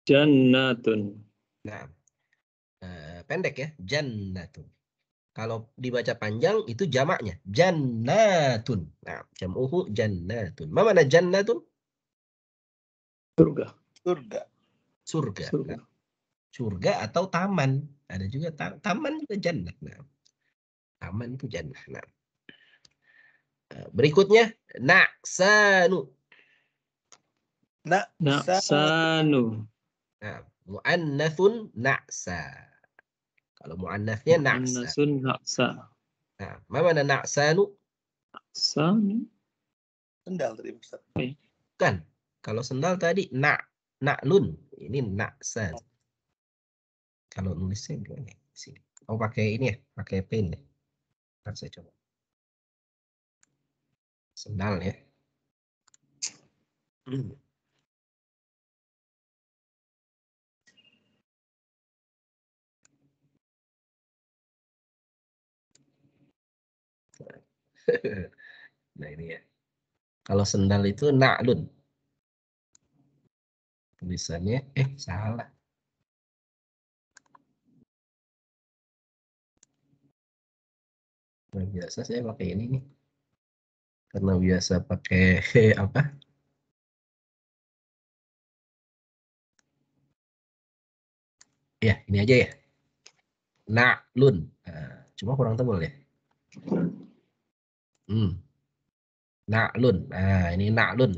Jannatun. Nah, pendek ya, jannatun. Kalau dibaca panjang itu jamaknya jannatun. Nah, jam'uhu jannatun. Ma mana jannatun? Surga. Surga. Surga. Surga. Nah, surga atau taman. Ada juga taman juga jannah. Nah, taman itu jannah. Nah, berikutnya na'sanu. Na'sanu. Nah, mu'annatsun na'sa. Kalau mu'annasnya na'sa. Annasun na'sa. Nah, ma mana na'sanu? Sanu. Sendal tadi Ustaz. Bukan. Kalau sendal tadi na'lun. Ini na'sa. Kalau nulisnya gimana? Sini. Oh, pakai ini ya, pakai pen ya. Ntar saya coba. Sendal ya. Nah ini ya. Kalau sendal itu na'lun. Tulisannya salah. Nah, biasa saya pakai ini nih. Karena biasa pakai apa? Ya, ini aja ya. Na'lun. Nah, cuma kurang tebal ya. Na'lun. Nah, ini na'lun.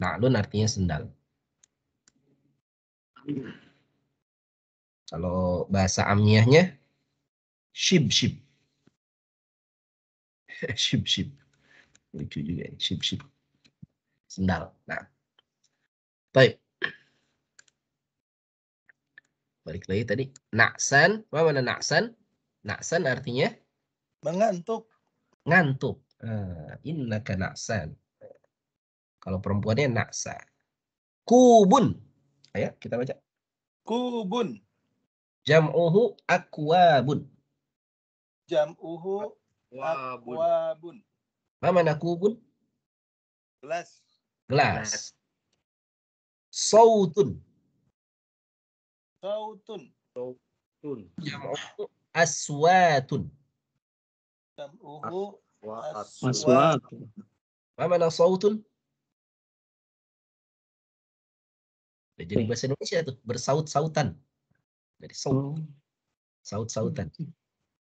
Na'lun artinya sendal. Kalau bahasa amniahnya shib-shib. Shib-shib. Lucu juga ya, shib-shib. Sendal. Nah. Baik. Balik lagi tadi. Na'san. Apa mana na'san? Na'san artinya Mengantuk. ngantuk. Innaka na'san. Kalau perempuannya na'sa. Kubun. Ayo kita baca. Kubun. Jam'uhu akwabun. Jam'uhu akwabun. Apa mana kubun? Gelas. Gelas. Sautun. Sautun. Jam'uhu aswatun. Jam'uhu Aswatu. Apa mana sautun? Jadi bahasa Indonesia tuh bersaut-sautan. Dari saut. Saut-sautan.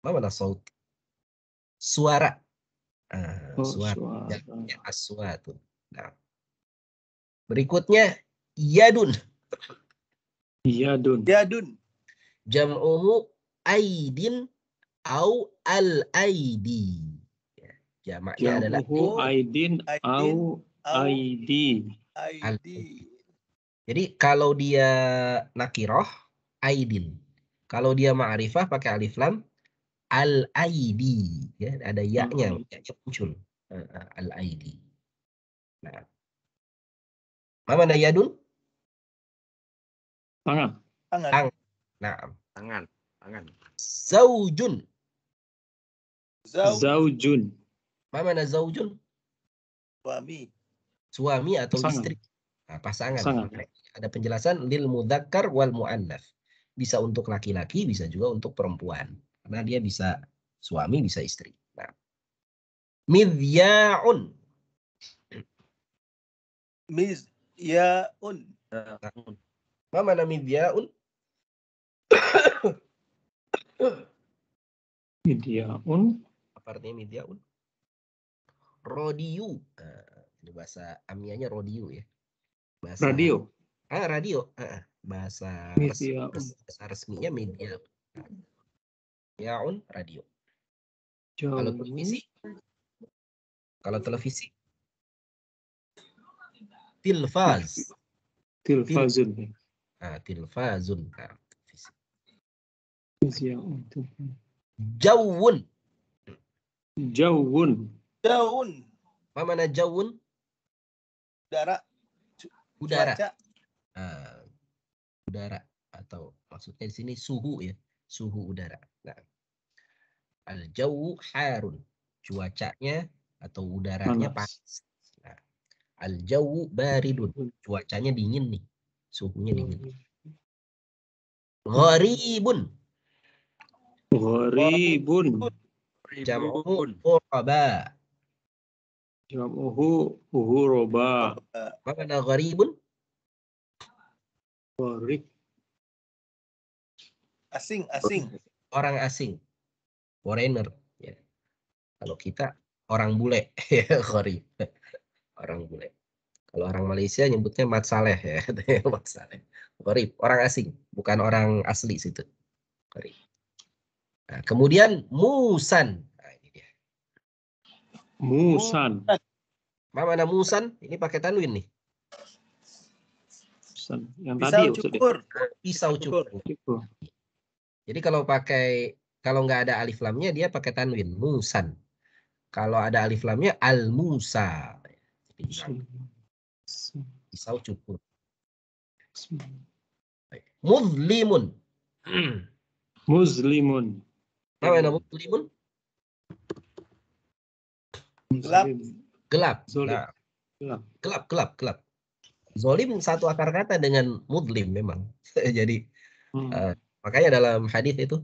Apa mana saut? Suara. Suara. Ya, aswatun. Nah. Berikutnya yadun. Yadun. Yadun. Jam'uhu aidin au al-aidi. Jamaknya adalah aidin au aidi. Aidi. Jadi kalau dia nakiroh aidin. Kalau dia ma'rifah pakai alif lam al-aidi. Ya, ada ya-nya muncul. Al-aidi. Nah. Apa mana yadun? Tangan. Tangan. Nah. Tangan. Zaujun. Zaujun. Apa mana zaujun? Suami atau istri. Nah, pasangan. Ada penjelasan lil mudzakkar wal muannats. Bisa untuk laki-laki, bisa juga untuk perempuan. Karena dia bisa suami, bisa istri. Nah. Midyaun. Mizyaun. Apa mana midyaun? Midyaun. Apa artinya midyaun? Rodiu. Ini bahasa amniahnya rodiu ya. Bahasa Radio. Radio. Bahasa resminya media. Yaun radio. Kalau televisi? Kalau televisi? Tilfaz. Tilfazun. Tilfazun. Televisi. Jawun. Jawun. Apa mana jawun? Udara. Udara atau maksudnya di sini suhu ya, suhu udara. Nah, al-jawu harun, cuacanya atau udaranya panas. Nah, al-jawu baridun, cuacanya dingin nih, suhunya dingin. Gharibun. Gharibun. Jam'u ghuraba. Jam'uhu ghuraba. Apa makna gharibun? Gharib. Asing. Orang asing. Foreigner. Ya. Kalau kita orang bule. Ya, gharib. Orang bule. Kalau orang Malaysia nyebutnya mat saleh ya. Mat saleh. Gharib. Orang asing. Bukan orang asli situ. Gharib. Nah, kemudian musan. Nah, ini dia. Musan. Mana musan? Ini pakai tanwin nih. Musan. Yang tadi Pisau ya, Ustaz, ya? cukur. Pisau cukur. Cukur. Jadi kalau nggak ada alif lamnya dia pakai tanwin musan. Kalau ada alif lamnya al musa. Jadi, pisau cukur. Muzlimun. Muslimun. Apa nama muslimun? Gelap. Gelap. Zolim. Nah, Gelap. gelap. Zolim satu akar kata dengan mudlim memang. Jadi makanya dalam hadis itu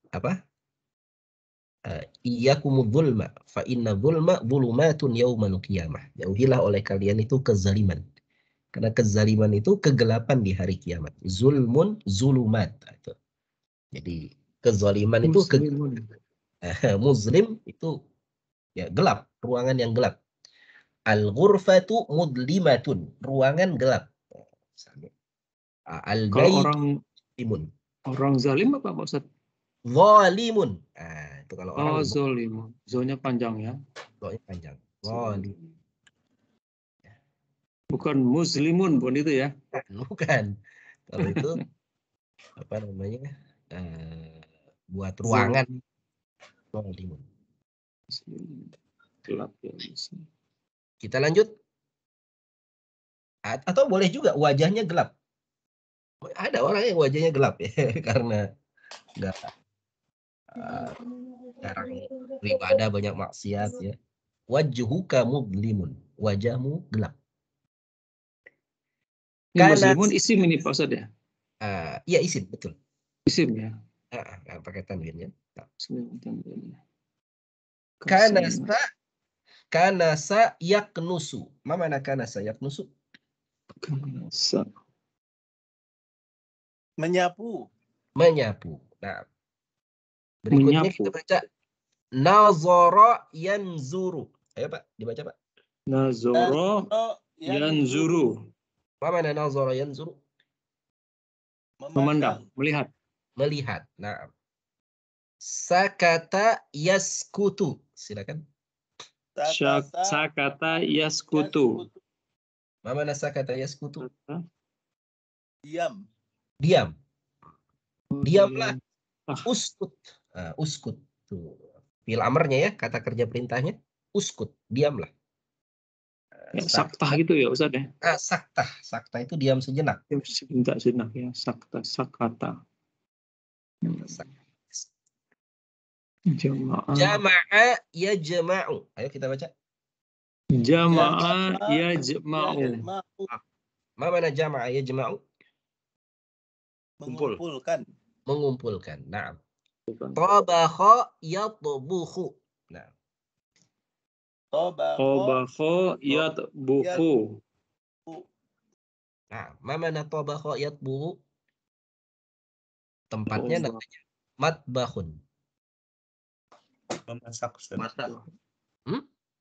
apa? Iyyakumudz zulma fa inna zulma dzulumatun yaumal qiyamah. Jauhilah oleh kalian itu kezaliman. Karena kezaliman itu kegelapan di hari kiamat. Zulmun zulumat. Jadi kezaliman itu muslim itu ya gelap, ruangan yang gelap. Al-ghurfatu mudlimatun, ruangan gelap. Kalau Al-bayt orang zalim apa Pak Ustaz? zalimun. Nah, itu kalau orang Zalimun. Zonya panjang ya. zonya panjang. Zalim. Bukan muslimun pun itu ya. Bukan. Kalau itu apa namanya? Buat ruangan. Zalimun. Gelap ya. Kita lanjut. Atau boleh juga wajahnya gelap. Ada orang yang wajahnya gelap ya karena nggak jarang beribadah, banyak maksiat ya. Wajhuka mudlimun, wajahmu gelap. Ini muslimun isim ini Pak Ustaz ya? Iya isim, betul. Isim ya. Pakai tanwin ya. Kanasa yaknusu. Ma mana kanasa yaknusu? Kanasa. Menyapu. Nah, berikutnya kita baca nazara yanzuru. Ayo Pak, dibaca Pak. Nazara yanzuru. Apa mana nazara yanzuru? Memandang, melihat. Nah, sakata yaskutu. Silakan. Sakata yaskutu. Ma mana sakata yaskutu? Diam. Diamlah. Uskut. Uskut. Tuh. Fi'il amrnya ya, kata kerja perintahnya. Uskut, diamlah. Saktah gitu ya Ustaz ya? Saktah itu diam sejenak. Sejenak ya, sakata. Jama'a yajma'u. Ayo kita baca. Jama'a yajma'u. Ma mana jama'a yajma'u? Mengumpulkan. Nah. Tabakha yatbukhu. Nah. Tabakha yatbukhu. Nah, ma mana tabakha yatbukhu? Tempatnya namanya matbakhun.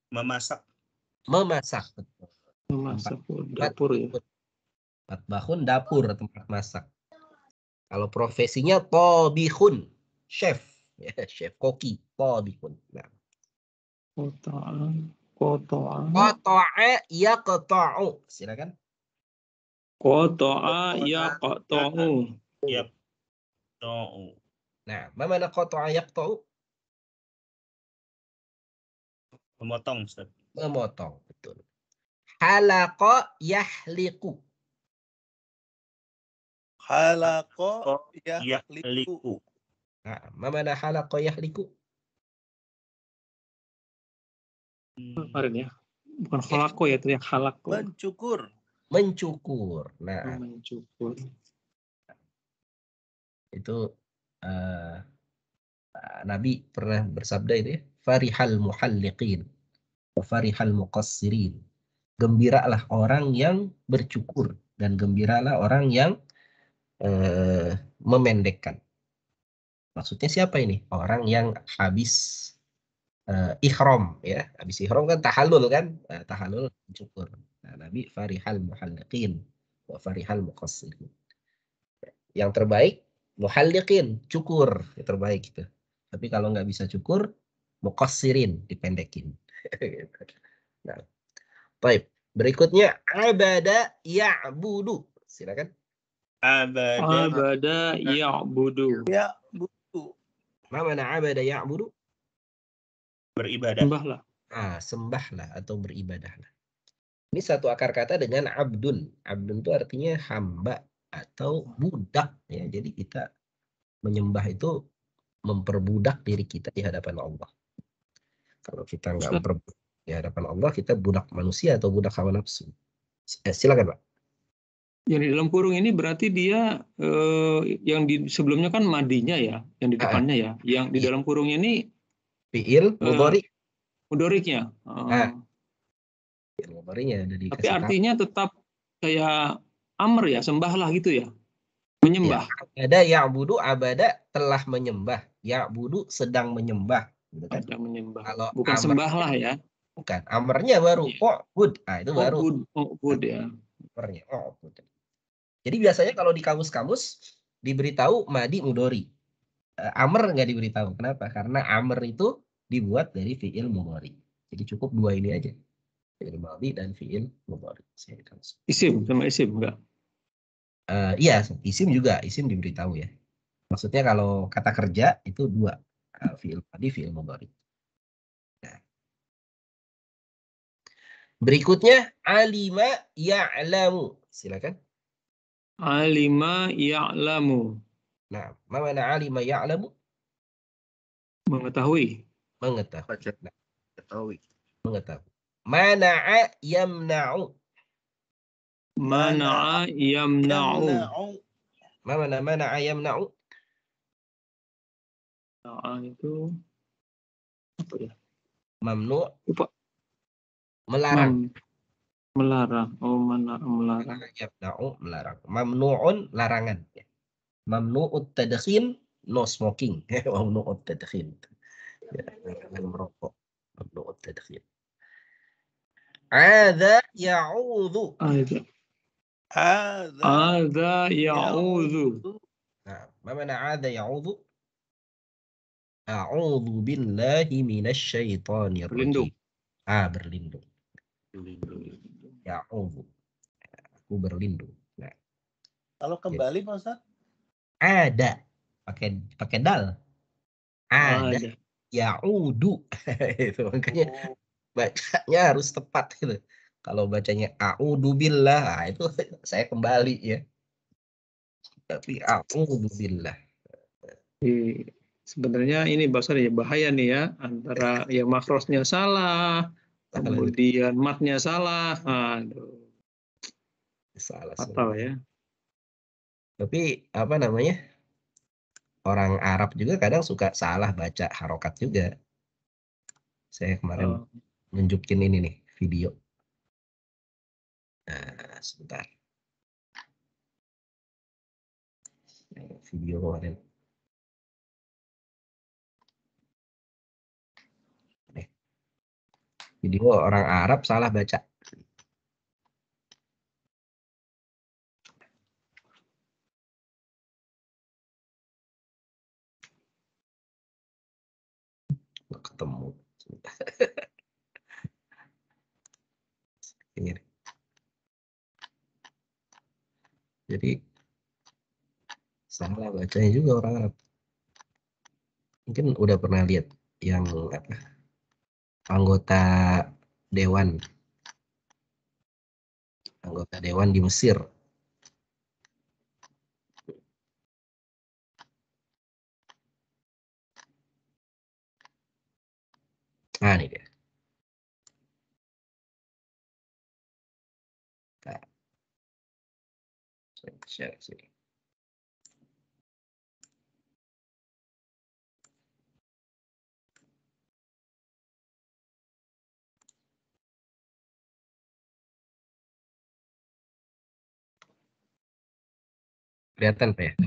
Memasak. Memasak. Dapur ya. Matbakhun dapur, tempat masak. Kalau profesinya tabihun, chef, ya, chef koki, tabihun. Nah. Qata'a yaqta'u. Silakan. Qata'a yaqta'u. Nah, mana qata'a yaqta'u? Memotong, Ustaz. Memotong, betul. Halaqa yahliqu. Halaqa yahliqu. Nah, mana halaqa yahliqu? Kemarin ya. Bukan halako ya, itu ya halako. Mencukur. Mencukur. Nah, mencukur. Itu Nabi pernah bersabda itu ya, farihal muhalliqin wa farihal muqassirin. Gembiralah orang yang bercukur dan gembiralah orang yang memendekkan. Maksudnya siapa ini? Orang yang habis ihram ya. Habis ihram kan tahallul kan? Tahallul cukur. Nah, Nabi farihal muhalliqin wa farihal muqassirin. Yang terbaik muhalliqin, cukur, yang terbaik itu. Tapi kalau nggak bisa cukur, muqassirin, dipendekin. Nah, baik. Berikutnya abada ya'budu. Silakan. Abada ya'budu. Ya, butuh. Ma mana abada ya'budu? Beribadah. Sembahlah. Sembahlah atau beribadahlah. Ini satu akar kata dengan abdun. Abdun itu artinya hamba atau budak ya. Jadi kita menyembah itu memperbudak diri kita di hadapan Allah. Kalau kita nggak memperbudak di hadapan Allah, kita budak manusia atau budak hawa nafsu. Silakan Pak. Yang di dalam kurung ini berarti dia yang di sebelumnya kan madinya ya, yang di depannya ya. Yang di dalam kurungnya ini fi'il mudhari. mudoriknya. Fi'il mudharinya ada Tapi dikasih artinya tetap kayak amr ya, sembahlah gitu ya. Menyembah. Ya, ada ya'budu, abada telah menyembah. Ya'budu sedang menyembah. Gitu kan? Sedang menyembah. Kalau Bukan sembahlah ya. Bukan. Amarnya baru. O'bud. Itu baru. O'bud ya. Amarnya. O'bud. Jadi biasanya kalau di kamus-kamus diberitahu madi mudhari. Amr nggak diberitahu. Kenapa? Karena amr itu dibuat dari fi'il mudhari. Jadi cukup dua ini aja. Fi'il madi dan fi'il mudhari. Isim sama isim enggak? Iya, isim juga. Isim diberitahu ya. Maksudnya kalau kata kerja itu dua. Fi'il madi, fi'il mudhari. Nah. Berikutnya alima ya'lamu. Silakan. Alima ya'lamu. Nah, mana alima ya'lamu? Mengetahui. Mengetahui. Nah, mengetahui. Mana'a yamna'u. Mana'a yamna'u. Mana mana'a yamna'u? Mana'a itu apa ya? Mamnu' Lupa. melarang. Melarang. Oh, melarang. Yamna'u melarang. Mamnu'un larangan. Mamnu'ut tadkhin no smoking. Mamnu'ut tadkhin. Ya, larangan merokok. Mamnu'ut tadkhin. Adza ya'udzu. Adza ya'udzu. Nah, mana adza ya'udzu? A'udzu billahi minasy syaithanir rajim. Berlindung. Ya'udzu. Aku berlindung. Nah. Kalau kembali Pak Ustaz? Ada. Pakai dal. Ada. Ya'udu. Itu makanya bacanya harus tepat gitu. Kalau bacanya a'udzu billah, itu saya kembali ya. Tapi a'udzu billah. Sebenarnya ini bahasa ya bahaya nih ya, antara ya makrosnya salah, kemudian matnya salah. Aduh. Salah. Fatal ya. Tapi apa namanya? Orang Arab juga kadang suka salah baca harokat juga. Saya kemarin nunjukin ini nih video. Nah, sebentar. Video kemarin. Video orang Arab salah baca. Ketemu. Ini. Jadi salah bacanya juga orang Arab. Mungkin udah pernah lihat yang apa? Anggota dewan di Mesir. Nah, ini dia. Nah. Share sini. Kelihatan Pak ya?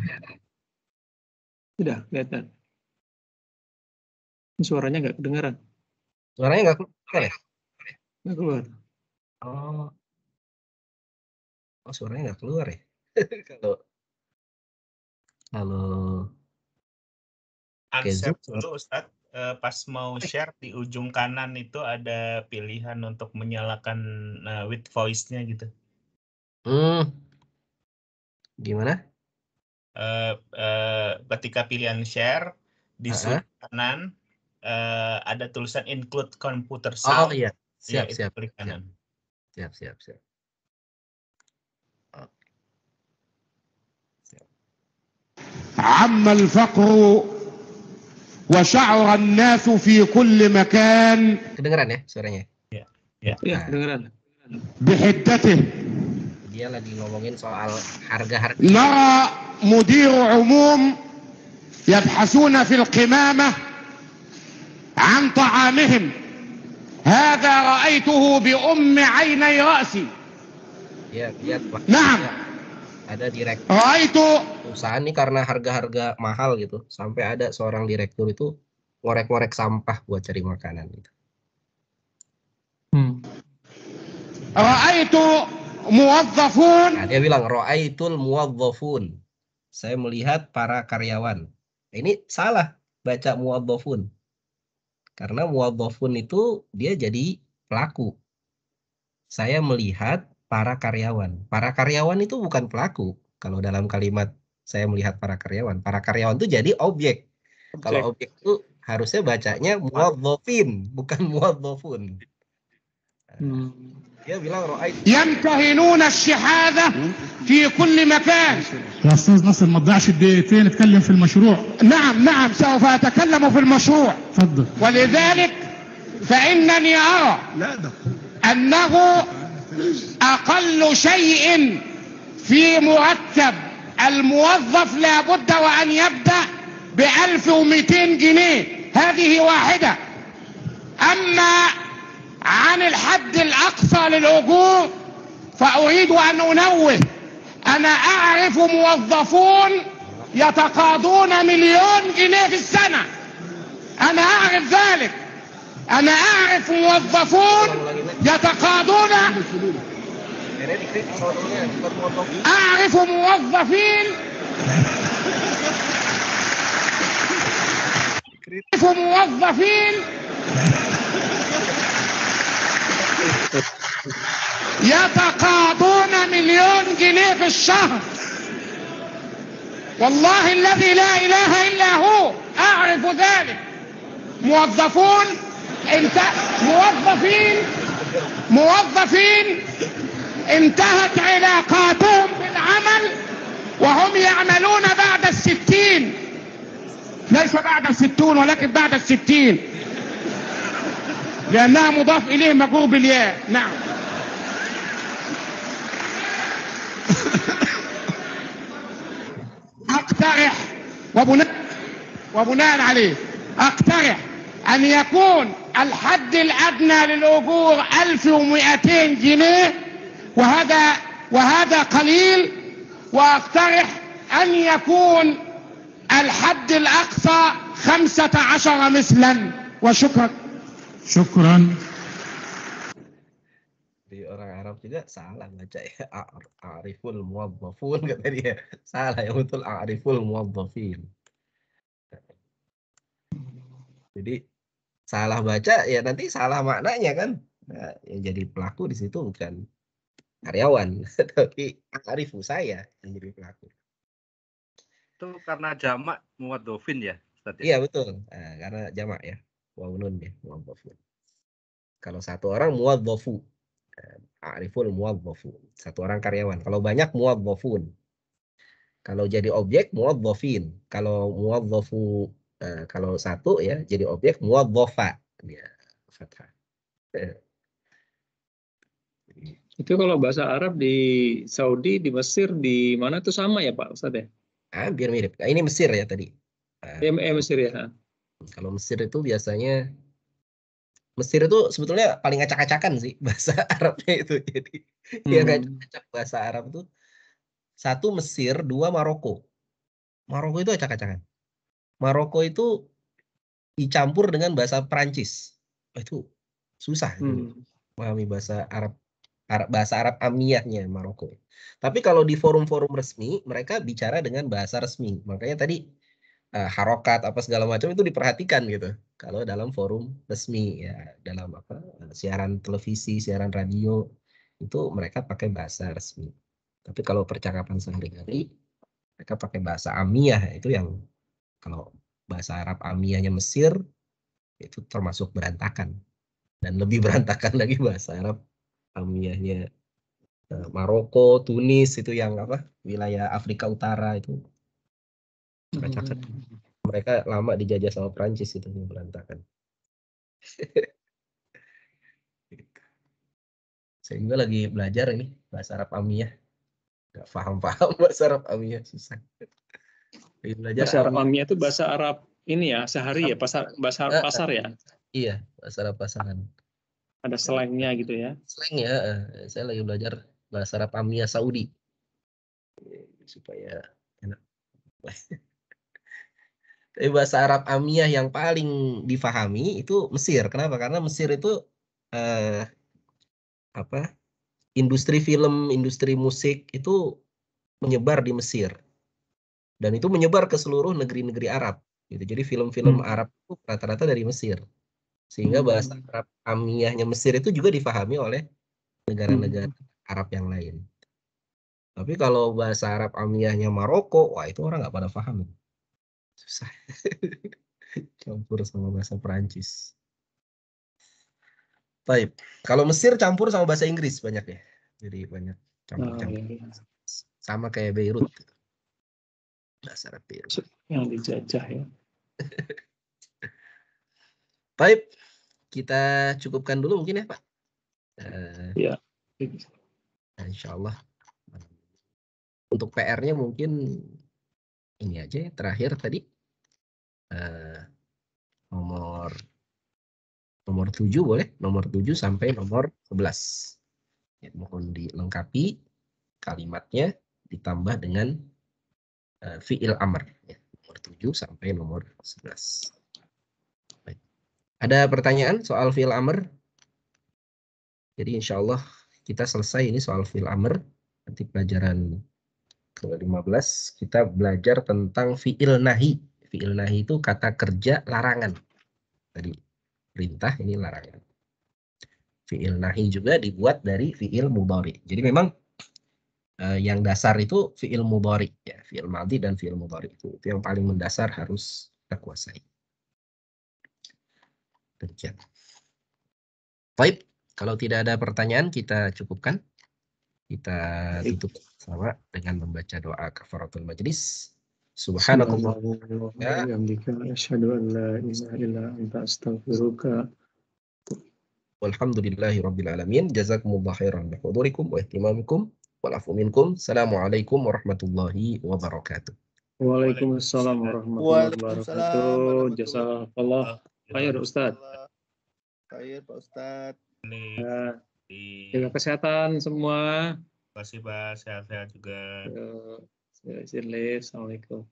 Tidak kelihatan. Suaranya nggak kedengaran. Suaranya nggak keluar ya? Nggak keluar. Oh, suaranya nggak keluar ya? Kalau Oke, Unshare Zoom. dulu Ustadz. Pas mau share di ujung kanan itu ada pilihan untuk menyalakan with voice-nya gitu. Gimana? Ketika pilihan share di Ah, sudut kanan ada tulisan include computer Oh sound. iya, Ya, siap, itu siap, klik siap, kanan. siap, siap, siap. Oke. Siap. عم الفقر وشعر الناس في كل مكان Kedengeran ya suaranya? Ya, Nah. kedengaran. بحدته. Dia lagi ngomongin soal harga-harga. نرى مدير عموم يبحثون في القمامة عن طعامهم. هذا رأيته بأم عيني رأسي. Ya, lihat Pak. نعم. Ada direktur رأيت perusahaan nih karena harga-harga mahal gitu, sampai ada seorang direktur itu ngorek-ngorek sampah buat cari makanan gitu. رأيت موظفون. Nah, dia bilang ra'aitul muwazzafun. Saya melihat para karyawan. Ini salah baca muwazzafun. Karena muwazzafun itu dia jadi pelaku. Saya melihat para karyawan. Para karyawan itu bukan pelaku. Kalau dalam kalimat saya melihat para karyawan. Para karyawan itu jadi objek. Kalau objek itu harusnya bacanya muwazzafin, bukan muwazzafun. Dia bilang ra'ait. يمتهنون الشحاذة في كل مكان. يا أستاذ نصر ما تضيعش الدقيقتين اتكلم في المشروع. نعم سوف أتكلم في المشروع. اتفضل. ولذلك فإنني أرى أنه أقل شيء في مرتب الموظف لا بد وأن يبدأ ب1200 جنيه. هذه واحدة. أما عن الحد الأقصى للأجور فأريد أن أنوه. أنا أعرف موظفون يتقاضون 1,000,000 جنيه في السنة. أنا أعرف ذلك. أنا أعرف موظفون يتقاضون. أعرف موظفين يتقاضون 1,000,000 جنيه في الشهر. والله الذي لا إله إلا هو أعرف ذلك. موظفين انتهت علاقاتهم بالعمل وهم يعملون بعد 60. ليس بعد 60 ولكن بعد 60 لأنها مضاف إليه مجرور بالياء. نعم. أقترح وبناء عليه أقترح أن يكون الحد الأدنى للأجور 1200 جنيه وهذا قليل. وأقترح أن يكون الحد الأقصى 15 مثلا. وشكرا. شكرا. Di orang Arab juga salah baca ya. A'riful muwazzafun kata dia. Salah, yang betul a'riful muwazzafin. Jadi salah baca ya nanti salah maknanya kan. Nah, yang jadi pelaku di situ bukan karyawan, tapi a'rifu saya yang jadi pelaku. Itu karena jamak muwadzafin ya, Ustaz? Iya betul. Nah, karena jamak ya. Wawnun ya, muwazzafun. Kalau satu orang muwadzafu. A'riful muwadzafu. Satu orang karyawan. Kalau banyak muwadzafun. Kalau jadi objek muwadzafin. Kalau muwadzafu kalau satu ya jadi objek muwadzafa. Ya, fathah. Itu kalau bahasa Arab di Saudi, di Mesir, di mana itu sama ya Pak Ustadz ya? Hampir mirip. Nah, ini Mesir ya tadi. Mesir ya. Kalau Mesir itu biasanya Mesir itu sebetulnya paling acak-acakan sih bahasa Arabnya itu. Jadi yang acak bahasa Arab itu 1 Mesir, 2 Maroko. Maroko itu acak-acakan. Maroko itu dicampur dengan bahasa Perancis. Itu susah memahami bahasa Arab bahasa Arab amiyahnya Maroko. Tapi kalau di forum-forum resmi mereka bicara dengan bahasa resmi. Makanya tadi harokat apa segala macam itu diperhatikan gitu. Kalau dalam forum resmi ya, dalam siaran televisi, siaran radio itu mereka pakai bahasa resmi. Tapi kalau percakapan sehari-hari mereka pakai bahasa amiyah, itu yang kalau bahasa Arab amiyahnya Mesir itu termasuk berantakan, dan lebih berantakan lagi bahasa Arab amiyahnya Maroko, Tunis itu yang wilayah Afrika Utara itu acak-acakan. Mereka lama dijajah sama Prancis, itu yang berantakan. Saya juga lagi belajar ini bahasa Arab amiyah, nggak paham bahasa Arab amiyah, susah. Bahasa Arab amiyah itu bahasa Arab ini ya, sehari ya, bahasa Arab pasar ya. Iya, bahasa Arab pasaran. Ada slangnya gitu ya. Slang ya, saya lagi belajar bahasa Arab amiyah Saudi supaya enak. Tapi bahasa Arab amiyah yang paling difahami itu Mesir. Kenapa? Karena Mesir itu industri film, industri musik itu menyebar di Mesir. Dan itu menyebar ke seluruh negeri-negeri Arab. Gitu. Jadi film-film Arab itu rata-rata dari Mesir. Sehingga bahasa Arab amiyahnya Mesir itu juga difahami oleh negara-negara Arab yang lain. Tapi kalau bahasa Arab amiyahnya Maroko, wah itu orang nggak pada paham. Susah. Campur sama bahasa Perancis. Baik. Kalau Mesir campur sama bahasa Inggris banyak ya. Jadi banyak campur-campur. Sama kayak Beirut. Bahasa Arab Beirut. Yang dijajah ya. Baik. Kita cukupkan dulu mungkin ya Pak. Ya. Insya Allah. Untuk PR-nya mungkin ini aja ya, terakhir tadi. Nomor 7 boleh, nomor 7 sampai nomor 11. Ya, mohon dilengkapi kalimatnya ditambah dengan fi'il amr. Ya, nomor 7 sampai nomor 11. Baik. Ada pertanyaan soal fi'il amr? Jadi insya Allah kita selesai ini soal fi'il amr. Nanti pelajaran ke-15 kita belajar tentang fi'il nahi. Fi'il nahi itu kata kerja larangan. Tadi perintah, ini larangan. Fi'il nahi juga dibuat dari fi'il mudhari. Jadi memang yang dasar itu fi'il mudhari ya, fi'il madhi dan fi'il mudhari itu yang paling mendasar harus kita kuasai. Demikian. Baik, kalau tidak ada pertanyaan kita cukupkan. Kita tutup sama dengan membaca doa kafaratul majlis. Subhanakallah wa bihamdika asyhadu an la ilaha illa anta astaghfiruka. Walhamdulillahi rabbil alamin. Jazakumullah khairan bi hudurikum wa ihtimamikum wal afu minkum. Assalamualaikum warahmatullahi wabarakatuh. Waalaikumsalam warahmatullahi wabarakatuh. Jazakallah khair Ustaz. Khair Pak Ustaz. Jaga kesehatan semua. Terima kasih Pak, sehat-sehat juga. Assalamualaikum.